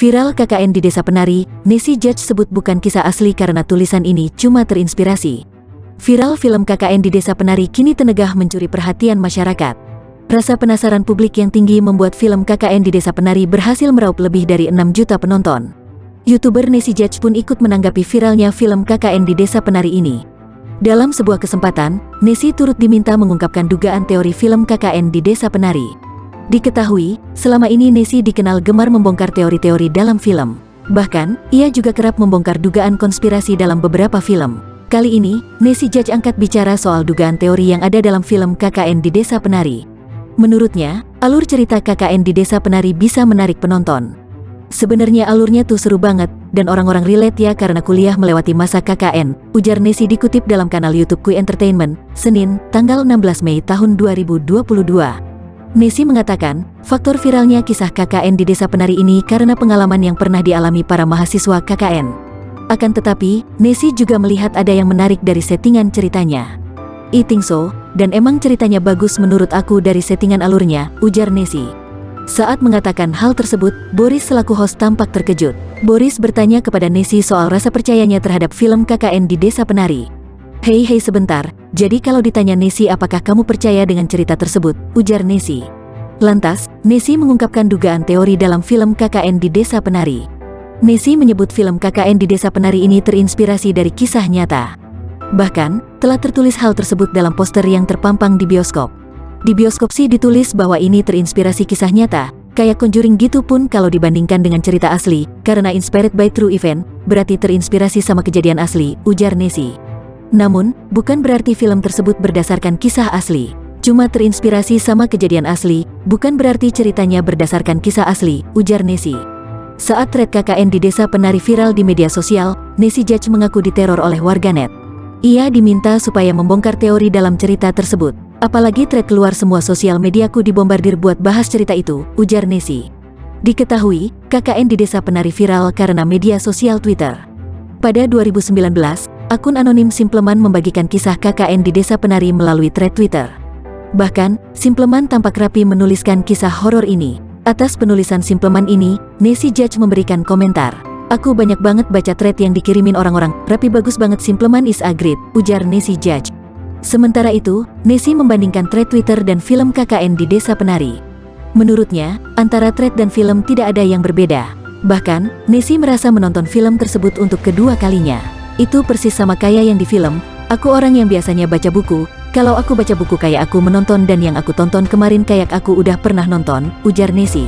Viral KKN di Desa Penari, Nessy Judge sebut bukan kisah asli karena tulisan ini cuma terinspirasi. Viral film KKN di Desa Penari kini tenegah mencuri perhatian masyarakat. Rasa penasaran publik yang tinggi membuat film KKN di Desa Penari berhasil meraup lebih dari 6 juta penonton. YouTuber Nessy Judge pun ikut menanggapi viralnya film KKN di Desa Penari ini. Dalam sebuah kesempatan, Nessy turut diminta mengungkapkan dugaan teori film KKN di Desa Penari. Diketahui, selama ini Nessy dikenal gemar membongkar teori-teori dalam film. Bahkan, ia juga kerap membongkar dugaan konspirasi dalam beberapa film. Kali ini, Nessy Judge angkat bicara soal dugaan teori yang ada dalam film KKN di Desa Penari. Menurutnya, alur cerita KKN di Desa Penari bisa menarik penonton. Sebenarnya alurnya tuh seru banget, dan orang-orang relate ya karena kuliah melewati masa KKN, ujar Nessy dikutip dalam kanal YouTube Kui Entertainment, Senin, tanggal 16 Mei tahun 2022. Nessy mengatakan, faktor viralnya kisah KKN di Desa Penari ini karena pengalaman yang pernah dialami para mahasiswa KKN. Akan tetapi, Nessy juga melihat ada yang menarik dari settingan ceritanya. I think so, dan emang ceritanya bagus menurut aku dari settingan alurnya, ujar Nessy. Saat mengatakan hal tersebut, Boris selaku host tampak terkejut. Boris bertanya kepada Nessy soal rasa percayanya terhadap film KKN di Desa Penari. Hei sebentar, jadi kalau ditanya Nessy apakah kamu percaya dengan cerita tersebut, ujar Nessy. Lantas, Nessy mengungkapkan dugaan teori dalam film KKN di Desa Penari. Nessy menyebut film KKN di Desa Penari ini terinspirasi dari kisah nyata. Bahkan, telah tertulis hal tersebut dalam poster yang terpampang di bioskop. Di bioskop sih ditulis bahwa ini terinspirasi kisah nyata, kayak Conjuring gitu pun kalau dibandingkan dengan cerita asli, karena inspired by true event, berarti terinspirasi sama kejadian asli, ujar Nessy. Namun, bukan berarti film tersebut berdasarkan kisah asli. Cuma terinspirasi sama kejadian asli, bukan berarti ceritanya berdasarkan kisah asli, ujar Nessy. Saat thread KKN di Desa Penari viral di media sosial, Nessy Judge mengaku diteror oleh warganet. Ia diminta supaya membongkar teori dalam cerita tersebut. Apalagi thread keluar semua sosial mediaku dibombardir buat bahas cerita itu, ujar Nessy. Diketahui, KKN di Desa Penari viral karena media sosial Twitter. Pada 2019, akun anonim Simpleman membagikan kisah KKN di Desa Penari melalui thread Twitter. Bahkan, Simpleman tampak rapi menuliskan kisah horor ini. Atas penulisan Simpleman ini, Nessy Judge memberikan komentar. Aku banyak banget baca thread yang dikirimin orang-orang, rapi bagus banget Simpleman is agreed, ujar Nessy Judge. Sementara itu, Nessy membandingkan thread Twitter dan film KKN di Desa Penari. Menurutnya, antara thread dan film tidak ada yang berbeda. Bahkan, Nessy merasa menonton film tersebut untuk kedua kalinya. Itu persis sama kayak yang di film, aku orang yang biasanya baca buku, kalau aku baca buku kayak aku menonton dan yang aku tonton kemarin kayak aku udah pernah nonton, ujar Nessy.